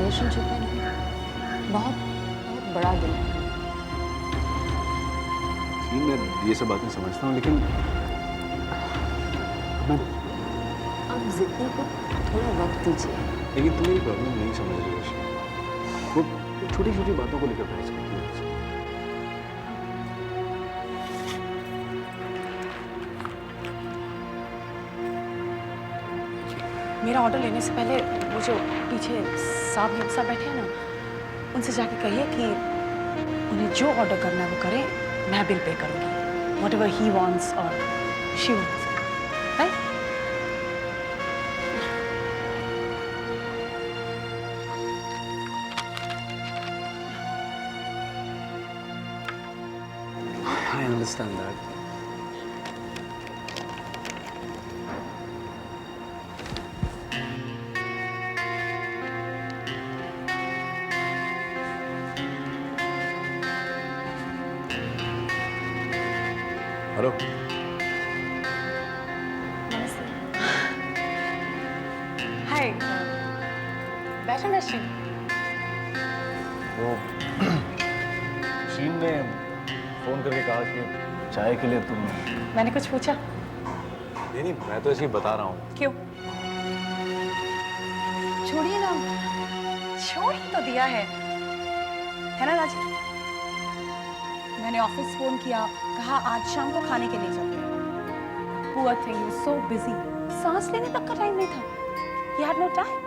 Relationship में नहीं, बहुत बहुत बड़ा दिल है। मैं ये सब बातें समझता हूँ, लेकिन मैं आप जिद्दी को थोड़ा वक्त दीजिए। लेकिन तुम मेरी प्रॉब्लम नहीं समझ रही हो। वो छोटी छोटी बातों को लेकर बहस करती है मुझसे। मेरा ऑर्डर लेने से पहले वो जो पीछे साहब हम सब बैठे हैं ना, उनसे जाके कहिए कि उन्हें जो ऑर्डर करना है वो करें, मैं बिल पे करूंगी। Whatever he wants or she wants, right? I understand that. Hello. Hi, बैठो ना श्री। वो शीन ने फोन करके कहा कि चाय के लिए तुम। मैंने कुछ पूछा? नहीं, मैं तो ऐसे ही बता रहा हूँ। क्यों? छोड़िए ना, छोड़ ही तो दिया है ना राजी? मैंने ऑफिस फोन किया, कहा आज शाम को खाने के लिए चलते हैं। Poor thing, he was so busy, सांस लेने तक का टाइम नहीं था। He had no time.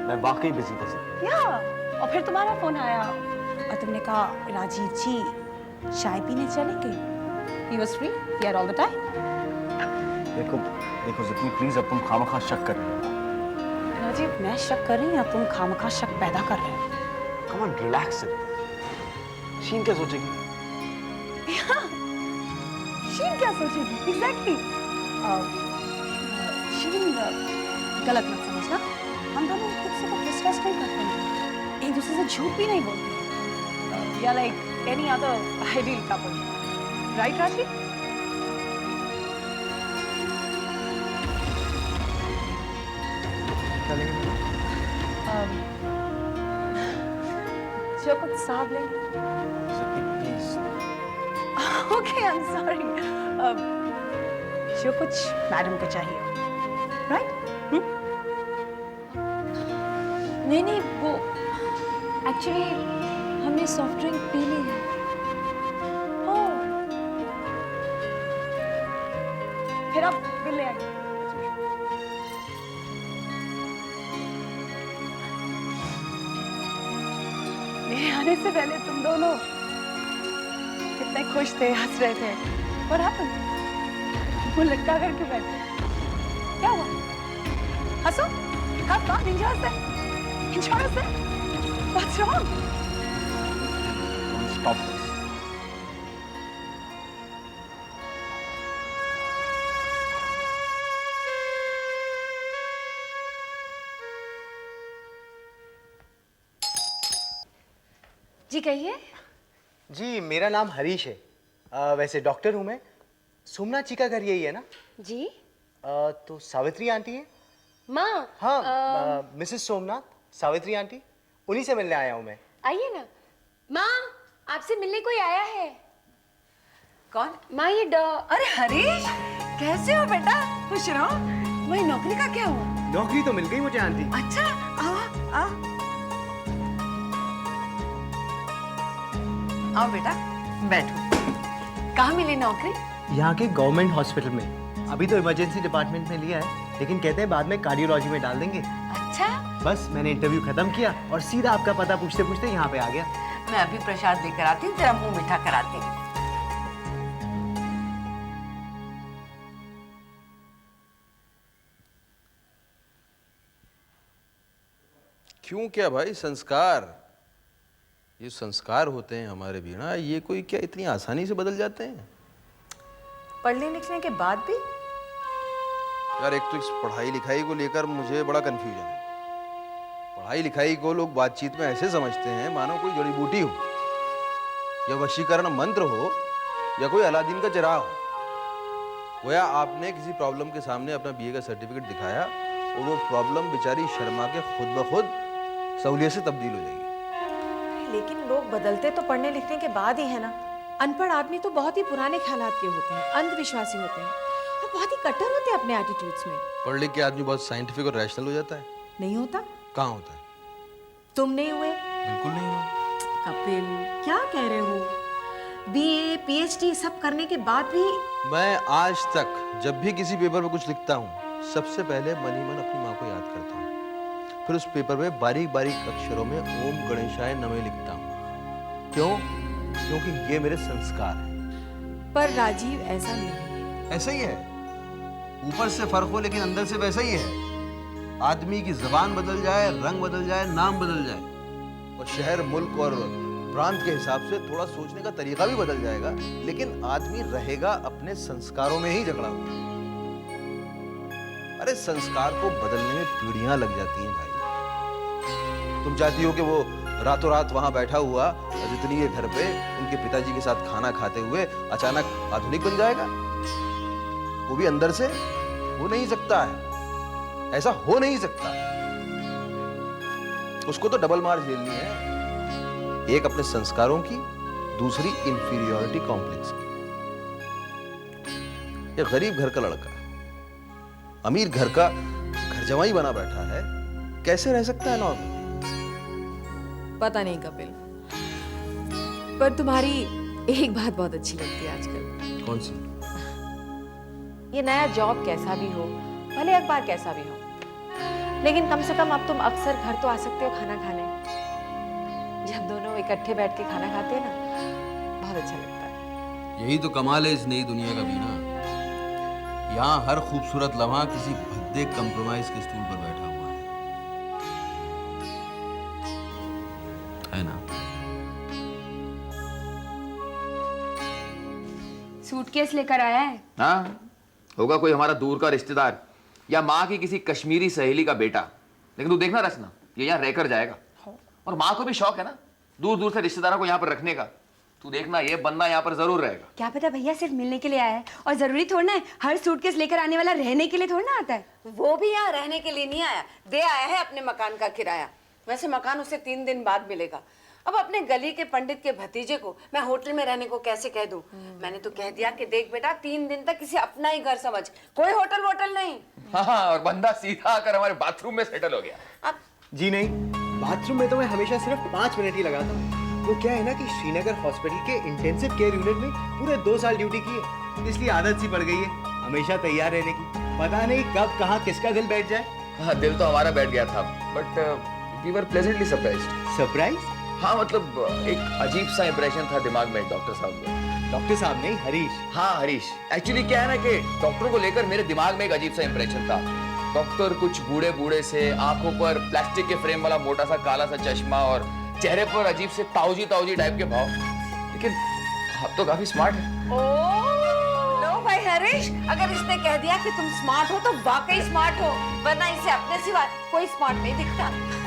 मैं वाकई बिजी था। Yeah, और फिर तुम्हारा फोन आया और तुमने कहा राजीव जी चाय पीने चलेंगे। He was free, he had all the time. देखो जितनी प्लीज, अब तुम खामखा शक कर रहे हो। राजीव, मैं शक कर रही हूँ या तुम खामखा शक पैदा कर रहे हो? Come on, relax it. शीन क्या सोचेगी? शीन क्या सोचेगी? Exactly. शीन गलत मत समझना, हम दोनों एक दूसरे को डिस्ट्रस्ट नहीं करते हैं, एक दूसरे से झूठ भी नहीं बोलते। We are like any other ideal couple, right राजी? जो कुछ साहब लेंगे। Okay, I'm sorry. जो कुछ मैडम को चाहिए, right? नहीं, वो एक्चुअली हमने सॉफ्ट ड्रिंक पी ली है। Oh. फिर आप बिल ले आइए। मेरे आने से पहले तुम दोनों कितने खुश थे, हंस रहे थे। What happened? वो लटका करके बैठे, क्या हुआ? हंसो, have fun, enjoy it. What's wrong? Stop this. जी कहिए। जी मेरा नाम हरीश है। वैसे डॉक्टर हूँ मैं। सोमनाथ जी का घर यही है ना? जी। तो सावित्री आंटी है? माँ। हाँ, मिसेस सोमनाथ, सावित्री आंटी, उन्हीं से मिलने आया हूँ मैं। आइए ना। माँ, आपसे मिलने कोई आया है। कौन? माँ ये अरे हरीश, कैसे हो बेटा? खुश रहो। वही नौकरी का क्या हुआ? नौकरी तो मिल गई मुझे आंटी। अच्छा, आओ बेटा, बैठो। कहाँ मिली नौकरी? यहाँ के गवर्नमेंट हॉस्पिटल में। अभी तो इमरजेंसी डिपार्टमेंट में लिया है, लेकिन कहते हैं बाद में कार्डियोलॉजी में डाल देंगे। अच्छा। बस मैंने इंटरव्यू खत्म किया और सीधा आपका पता पूछते पूछते यहाँ पे आ गया। मैं अभी प्रसाद लेकर आती हूँ, तेरा मुंह मीठा कराती हूँ। क्यों क्या भाई, संस्कार, ये संस्कार होते हैं हमारे बीना, ये कोई क्या इतनी आसानी से बदल जाते हैं? पढ़ने लिखने के बाद भी? यार एक तो इस पढ़ाई लिखाई को लेकर मुझे बड़ा कंफ्यूजन है। पढ़ाई लिखाई को लोग बातचीत में ऐसे समझते हैं मानो कोई जड़ी बूटी हो, या वशीकरण मंत्र हो, या कोई अलादीन का चिराग हो। गोया आपने किसी प्रॉब्लम के सामने अपना बीए का सर्टिफिकेट दिखाया और वो प्रॉब्लम बेचारी शर्मा के खुद ब खुद सहूलियत से तब्दील हो जाएगी। लेकिन लोग बदलते तो पढ़ने लिखने के बाद ही है ना। अनपढ़ आदमी तो बहुत ही पुराने ख्यालात के होते हैं, अंधविश्वासी होते हैं और बहुत ही कट्टर होते हैं अपने एटीट्यूड्स में। पढ़ लिख के आदमी बहुत साइंटिफिक और रैशनल हो जाता है। नहीं होता? कहाँ होता है? तुम नहीं हुए? बिल्कुल नहीं हुआ। कपिल, क्या कह रहे हो? बीए, पीएचडी सब करने के बाद भी? मैं आज तक जब भी किसी पेपर पे कुछ लिखता हूँ, सबसे पहले मन ही मन अपनी माँ को याद करता हूँ। फिर उस पेपर पे बारीक बारीक अक्षरों में ओम गणेशाय नमः लिखता हूँ। क्यों? क्योंकि ये मेरे संस्कार हैं। पर राजीव ऐसा नहीं है। ऐसा ही है। ऊपर से फर्क हो लेकिन अंदर से वैसा ही है। आदमी की जबान बदल जाए, रंग बदल जाए, नाम बदल जाए और शहर, मुल्क और प्रांत के हिसाब से थोड़ा सोचने का तरीका भी बदल जाएगा, लेकिन आदमी रहेगा अपने संस्कारों में ही जकड़ा हुआ। अरे संस्कार को बदलने में पीढ़ियां लग जाती हैं भाई। तुम चाहती हो कि वो रातों रात वहां बैठा हुआ रजतनी के घर पे उनके पिताजी के साथ खाना खाते हुए अचानक आधुनिक बन जाएगा? वो भी अंदर से हो नहीं सकता है। ऐसा हो नहीं सकता। उसको तो डबल मार झेलनी है, एक अपने संस्कारों की, दूसरी इंफीरियोरिटी कॉम्प्लेक्स की। एक गरीब घर का लड़का अमीर घर का घर जमाई बना बैठा है, कैसे रह सकता है नॉर्मल? पता नहीं कपिल, पर तुम्हारी एक बात बहुत अच्छी लगती है आजकल। कौन सी? ये नया जॉब कैसा भी हो, भले अखबार कैसा भी हो, लेकिन कम से कम अब तुम अक्सर घर तो आ सकते हो खाना खाने। जब दोनों इकट्ठे बैठ के खाना खाते हैं ना, बहुत अच्छा लगता है। यही तो कमाल है इस नई दुनिया का भी ना। यहाँ हर खूबसूरत लम्हा किसी भद्दे कंप्रोमाइज के स्टूल पर बैठा हुआ है ना? सूटकेस लेकर आया है? हाँ, होगा कोई हमारा दूर का रिश्तेदार या माँ की किसी कश्मीरी सहेली का बेटा। लेकिन तू देखना रचना, ये यहाँ रहकर जाएगा। और माँ को भी शौक है ना दूर दूर से रिश्तेदारों को यहाँ पर रखने का। तू देखना ये बंदा यहाँ पर जरूर रहेगा। क्या पता भैया सिर्फ मिलने के लिए आया है, और जरूरी थोड़ा है हर सूटकेस लेकर आने वाला रहने के लिए थोड़ा ना आता है। वो भी यहाँ रहने के लिए नहीं आया, दे आया है अपने मकान का किराया। वैसे मकान उसे 3 दिन बाद मिलेगा। अब अपने गली के पंडित के भतीजे को मैं होटल में रहने को कैसे कह दूं? मैंने तो कह दिया कि देख बेटा 3 दिन तक किसी अपना ही घर समझ, कोई होटल वोटल नहीं। हाँ, और बंदा सीधा आकर हमारे बाथरूम में सेटल हो गया। अब जी नहीं, बाथरूम में तो मैं हमेशा सिर्फ 5 मिनट ही लगाता हूँ। वो क्या है ना कि श्रीनगर हॉस्पिटल के इंटेंसिव केयर यूनिट में पूरे 2 साल ड्यूटी की है, इसलिए आदत सी पड़ गई है हमेशा तैयार रहने की। पता नहीं कब कहाँ किसका दिल बैठ जाए। हाँ, दिल तो हमारा बैठ गया था, but we were pleasantly surprised. Surprise? हाँ, मतलब एक अजीब सा इंप्रेशन था दिमाग में डॉक्टर साहब का। डॉक्टर साहब नहीं, हरीश। हाँ, हरीश। एक्चुअली क्या है ना कि डॉक्टर को लेकर मेरे दिमाग में एक अजीब सा इंप्रेशन था। डॉक्टर कुछ बूढ़े बूढ़े से, आंखों पर प्लास्टिक के फ्रेम वाला मोटा सा काला सा चश्मा और चेहरे पर अजीब से ताऊजी ताऊजी टाइप के भाव। लेकिन आप तो काफी स्मार्ट हैं। लो भाई हरीश, अगर इसने कह दिया कि तुम स्मार्ट हो तो वाकई स्मार्ट हो, वरना इसे अपने सिवा कोई स्मार्ट नहीं दिखता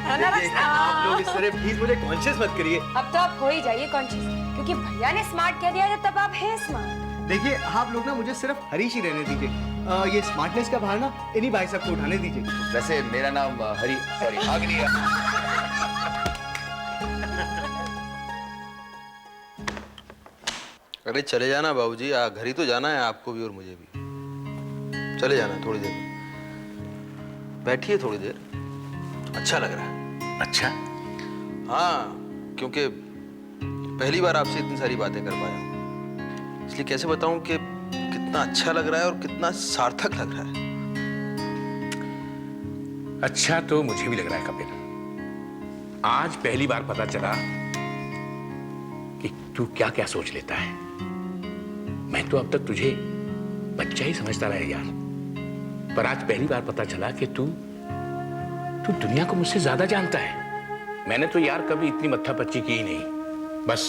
है ना रचना? आप लोग इस तरह प्लीज मुझे कॉन्शियस मत करिए। अब तो आप हो ही जाइए कॉन्शियस, क्योंकि भैया ने स्मार्ट कह दिया है तब आप हैं स्मार्ट। देखिए आप लोग ना मुझे सिर्फ हरीश ही रहने दीजिए। ये स्मार्टनेस का भार ना इन्हीं भाई साहब को उठाने दीजिए। वैसे मेरा नाम अग्नि है। अरे चले जाना बाबूजी, घर ही तो जाना है आपको भी और मुझे भी। चले जाना थोड़ी देर, बैठिए थोड़ी देर, अच्छा लग रहा है। अच्छा? हाँ, क्योंकि पहली बार आपसे इतनी सारी बातें कर पाया, इसलिए कैसे बताऊं कि कितना अच्छा लग रहा है और कितना सार्थक लग रहा है। अच्छा तो मुझे भी लग रहा है कपिल। आज पहली बार पता चला कि तू क्या क्या सोच लेता है। मैं तो अब तक तुझे बच्चा ही समझता रहा यार, पर आज पहली बार पता चला कि तू दुनिया को मुझसे ज्यादा जानता है। मैंने तो यार कभी इतनी मत्थापच्ची की ही नहीं, बस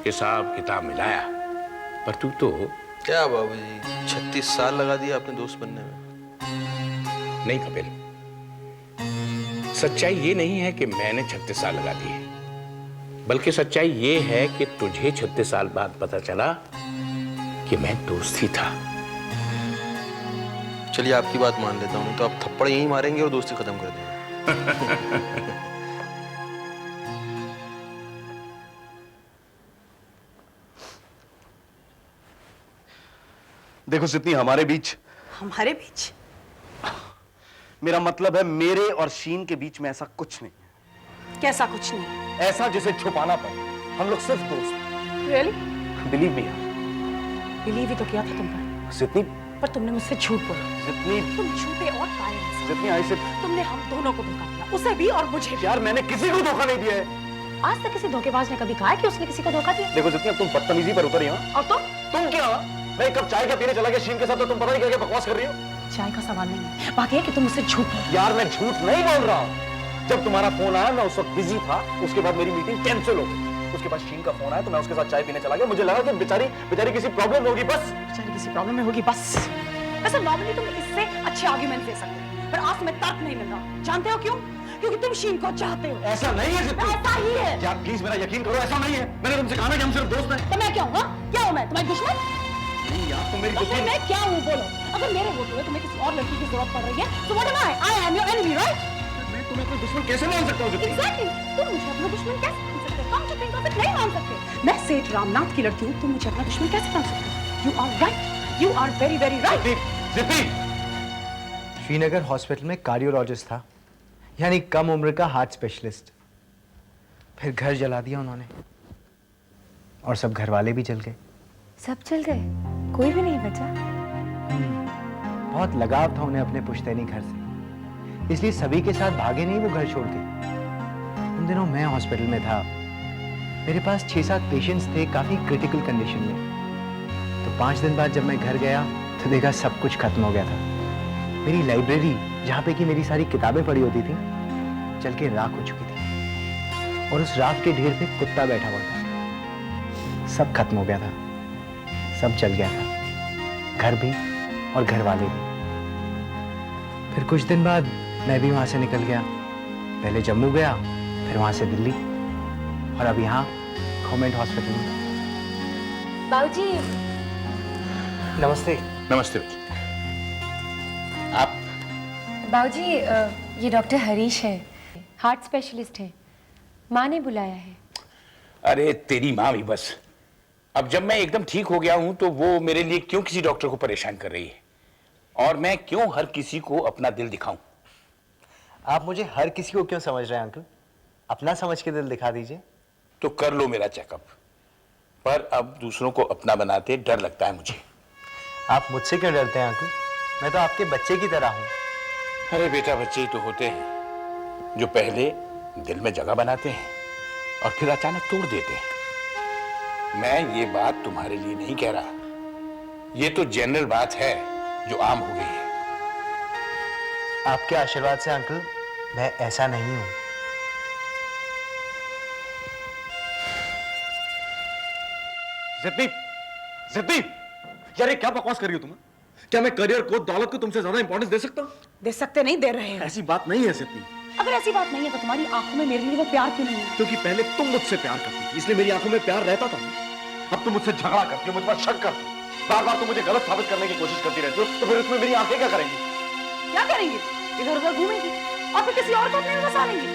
हिसाब किताब मिलाया। पर तू तो क्या बाबूजी, 36 साल लगा दिए आपने दोस्त बनने में। नहीं कपिल, सच्चाई ये नहीं है कि मैंने 36 साल लगा दिए, बल्कि सच्चाई ये है कि तुझे 36 साल बाद पता चला कि मैं दोस्त ही था। चलिए आपकी बात मान लेता हूँ, तो आप थप्पड़ यहीं मारेंगे और दोस्ती खत्म कर देंगे। देखो सितनी, हमारे बीच, हमारे बीच? मेरा मतलब है मेरे और शीन के बीच में ऐसा कुछ नहीं है। कैसा कुछ नहीं? ऐसा जिसे छुपाना पड़े। हम लोग सिर्फ दोस्त। रियली? Believe me. बिलीव ही तो किया था तुम पर। सितनी, पर तुमने मुझसे झूठ बोला। सितनी, तुम झूठे और कायर इंसान। सितनी, आई से तुमने हम दोनों को धोखा दिया, उसे भी और मुझे भी। यार मैंने किसी को धोखा नहीं दिया है। आज तक किसी धोखेबाज ने कभी कहा है कि उसने किसी को धोखा दिया? देखो सितनी, अब तुम बदतमीजी पर उतरी हो। और तुम क्या? मैं एक कप चाय का पीने चला गया शीन के साथ, तो तुम पता नहीं क्या बकवास कर रही हो। चाय का सवाल नहीं है, बाकी है कि तुम मुझसे झूठ बोल। यार मैं झूठ नहीं बोल रहा हूँ। जब तुम्हारा फोन आया मैं उस वक्त बिजी था, उसके बाद मेरी मीटिंग कैंसिल हो गई। उसके बाद शीन का फोन आया तो मैं उसके साथ चाय पीने चला गया। मुझे लगा कि बेचारी किसी प्रॉब्लम होगी, बस। बेचारी किसी प्रॉब्लम में होगी, बस। वैसे नॉर्मली तुम इससे अच्छे आर्गुमेंट दे सकते हो, पर आज तुम्हें तर्क नहीं मिल रहा। जानते हो क्यों? क्योंकि तुम शीन को चाहते हो। ऐसा नहीं है सितनी। ऐसा ही है। यार प्लीज मेरा यकीन करो, ऐसा नहीं है। मैंने तुमसे कहा ना कि हम सिर्फ दोस्त हैं। तो मैं क्या हूँ? क्या हूँ मैं? तुम्हारी दुश्मन? नहीं यार, तुम मेरी तो दुश्मन। मैं क्या हूँ बोलो? अगर मेरे वोट हुए तुम्हें किसी और लड़की की जरूरत पड़ रही है, तो what am I? I am your enemy, right? मैं तुम्हें अपना दुश्मन कैसे मान सकता हूँ सितनी? एग्जैक्टली। तुम मुझे अपना दुश्मन कैसे मान सकते हो? Come to think of it, नहीं मान सकते। मैं सेठ रामनाथ की लड़की हूँ, तुम मुझे अपना दुश्मन कैसे मान सकते हो? You are right, you are very very right. Srinagar hospital में कार्डियोलॉजिस्ट था, यानी कम उम्र का हार्ट स्पेशलिस्ट। फिर घर जला दिया उन्होंने, और सब घर वाले भी जल गए। सब चल गए, कोई भी नहीं बचा। बहुत लगाव था उन्हें अपने पुश्तैनी घर से, इसलिए सभी के साथ भागे नहीं वो घर छोड़ के। उन दिनों मैं हॉस्पिटल में था, मेरे पास 6-7 पेशेंट्स थे काफी क्रिटिकल कंडीशन में। तो 5 दिन बाद जब मैं घर गया तो देखा सब कुछ खत्म हो गया था। मेरी लाइब्रेरी, जहाँ पे कि मेरी सारी किताबें पड़ी होती थी, जल के राख हो चुकी थी, और उस राख के ढेर पे कुत्ता बैठा हुआ था। सब खत्म हो गया था, सब जल गया था, घर भी और घर वाले भी। फिर कुछ दिन बाद मैं भी वहां से निकल गया। पहले जम्मू गया, फिर वहां से दिल्ली, और अब यहाँ गवर्नमेंट हॉस्पिटल में। बाबूजी। नमस्ते। नमस्ते बच्चे। आप? बाबूजी, ये डॉक्टर हरीश है, हार्ट स्पेशलिस्ट है। माँ ने बुलाया है। अरे तेरी माँ भी बस। अब जब मैं एकदम ठीक हो गया हूं तो वो मेरे लिए क्यों किसी डॉक्टर को परेशान कर रही है, और मैं क्यों हर किसी को अपना दिल दिखाऊं? आप मुझे हर किसी को क्यों समझ रहे हैं अंकल? अपना समझ के दिल दिखा दीजिए। तो कर लो मेरा चेकअप, पर अब दूसरों को अपना बनाते डर लगता है मुझे। आप मुझसे क्यों डरते हैं अंकल? मैं तो आपके बच्चे की तरह हूँ। अरे बेटा, बच्चे ही तो होते हैं जो पहले दिल में जगह बनाते हैं और फिर अचानक तोड़ देते हैं। मैं ये बात तुम्हारे लिए नहीं कह रहा, ये तो जनरल बात है जो आम हो गई है। आपके आशीर्वाद से अंकल मैं ऐसा नहीं हूं। सितनी, सितनी, यार ये क्या बकवास कर रही हो तुम? क्या मैं करियर को, दौलत को तुमसे ज्यादा इंपॉर्टेंस दे सकता हूँ? दे सकते नहीं, दे रहे हैं। ऐसी बात नहीं है सितनी। अगर ऐसी बात नहीं है तो तुम्हारी आंखों में मेरे लिए वो प्यार क्यों नहीं है? क्योंकि पहले तुम मुझसे प्यार करती थी, इसलिए मेरी आंखों में प्यार रहता था। अब तुम मुझसे झगड़ा करती हो, मुझ पर शक करती हो, बार बार तुम मुझे गलत साबित करने की कोशिश करती रहती हो, तो फिर उसमें मेरी आंखें क्या करेंगी? क्या करेंगी? इधर उधर घूमेंगी और फिर किसी और को अपने में फंसा लेंगी।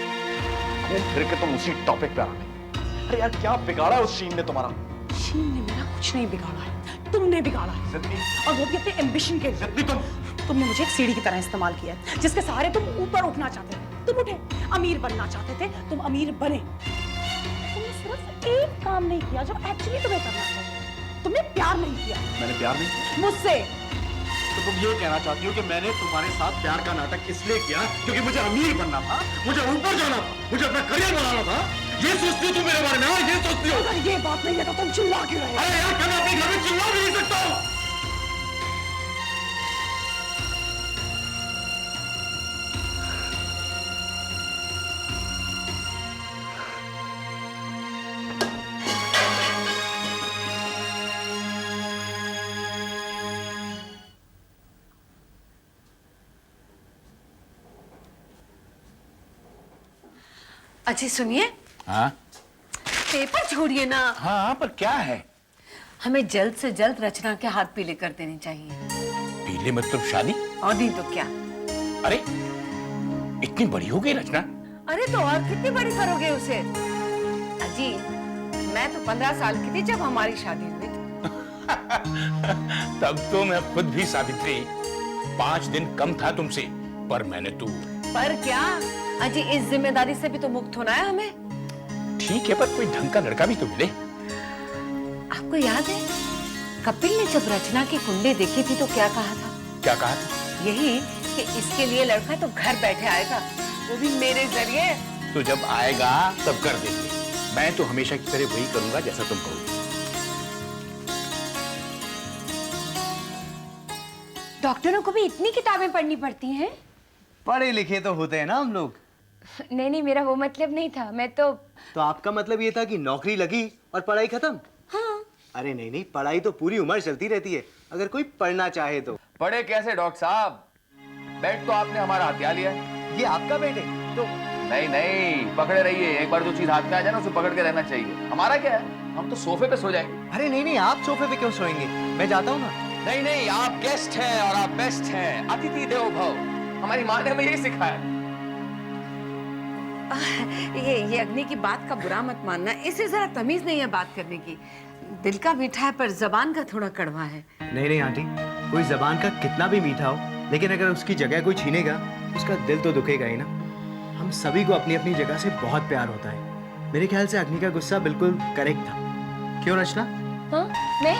फिर के तुम उसी टॉपिक पे आ गए। अरे यार क्या बिगाड़ा है उस शीन ने तुम्हारा? शीन ने मेरा कुछ नहीं बिगाड़ा है, तुमने बिगाड़ा है। सितनी, और वो भी अपने एम्बिशन के लिए। सितनी तुमने मुझे एक सीढ़ी की तरह इस्तेमाल किया है, जिसके सहारे तुम ऊपर उठना चाहते थे, तुम उठे। अमीर बनना चाहते थे, तुम अमीर बने। तुमने सिर्फ एक काम नहीं किया जो एक्चुअली तुम्हें करना चाहिए। तुमने प्यार नहीं किया। मैंने प्यार नहीं किया? मुझसे। तो तुम ये कहना चाहती हो कि मैंने तुम्हारे साथ प्यार का नाटक इसलिए किया क्योंकि मुझे अमीर बनना था, मुझे ऊपर जाना था, मुझे अपना करियर बनाना था? ये सोचती हो तुम मेरे बारे में? हाँ, ये सोचती हो? अगर ये बात नहीं है तो तुम चिल्ला क्यों रहे हो? अरे यार, क्या मैं अपने घर में चिल्ला भी नहीं सकता हूँ? अजी सुनिए, हाँ पेपर छोड़िए ना। हाँ, पर क्या है? हमें जल्द से जल्द रचना के हाथ पीले कर देने चाहिए। पीले मतलब शादी? और नहीं तो क्या। अरे इतनी बड़ी हो गई रचना? अरे तो और कितनी बड़ी करोगे उसे? अजी मैं तो 15 साल की थी जब हमारी शादी हुई थी। तब तो मैं खुद भी सावित्री 5 दिन कम था तुमसे, पर मैंने तो पर क्या अजी, इस जिम्मेदारी से भी तो मुक्त होना है हमें। ठीक है, पर कोई ढंग का लड़का भी तो मिले। आपको याद है कपिल ने जब रचना की कुंडली देखी थी तो क्या कहा था? क्या कहा था? यही कि इसके लिए लड़का तो घर बैठे आएगा, वो भी मेरे जरिए। तो जब आएगा तब कर देंगे। मैं तो हमेशा की तरह वही करूंगा जैसा तुम कहोगे। डॉक्टरों को भी इतनी किताबें पढ़नी पड़ती हैं? पढ़े लिखे तो होते हैं ना हम लोग। नहीं, मेरा वो मतलब नहीं था। मैं तो आपका मतलब ये था कि नौकरी लगी और पढ़ाई खत्म? हाँ। अरे नहीं, पढ़ाई तो पूरी उम्र चलती रहती है, अगर कोई पढ़ना चाहे तो। पढ़े कैसे डॉक्टर साहब? बेड तो आपने हमारा हथिया लिया है। ये आपका बेड है तो? नहीं, पकड़े रहिए। एक बार जो चीज हाथ में आ जाए ना उसे पकड़ के रहना चाहिए। हमारा क्या है, हम तो सोफे पे सो जाएंगे। अरे नहीं, आप सोफे पे क्यों सोएंगे? मैं जाता हूँ ना। नहीं, आप गेस्ट हैं और आप बेस्ट हैं। अतिथि देवो भव, हमारी माँ ने हमें यही सिखाया। ये अग्नि की बात का बुरा मत मानना, इसे जरा तमीज नहीं है बात करने की। दिल का मीठा है पर जबान का थोड़ा कड़वा है। नहीं आंटी, कोई जबान का कितना भी मीठा हो, लेकिन अगर उसकी जगह कोई छीनेगा उसका दिल तो दुखेगा ही ना। हम सभी को अपनी अपनी जगह से बहुत प्यार होता है। मेरे ख्याल से अग्नि का गुस्सा बिल्कुल करेक्ट था। क्यों रचना? हाँ, मैं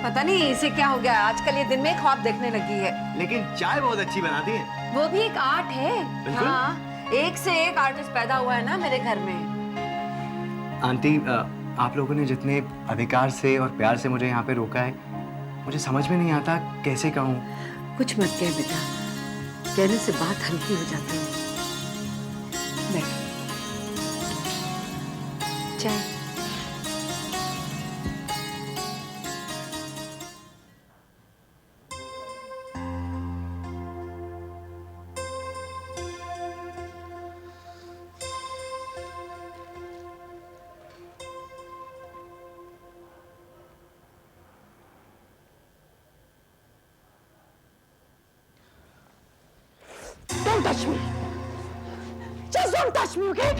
पता नहीं इसे क्या हो गया, आजकल ये दिन में ख्वाब देखने लगी है। लेकिन चाय बहुत अच्छी बनाती है। वो भी एक आर्ट है। बिल्कुल। हाँ, एक से एक आर्टिस्ट पैदा हुआ है ना मेरे घर में। आंटी, आप लोगों ने जितने अधिकार से और प्यार से मुझे यहाँ पे रोका है, मुझे समझ में नहीं आता कैसे कहूँ। कुछ मत कह बेटा, कहने से बात हल्की हो जाती है। बैठ। चाय। Don't touch me. Just don't touch me, okay?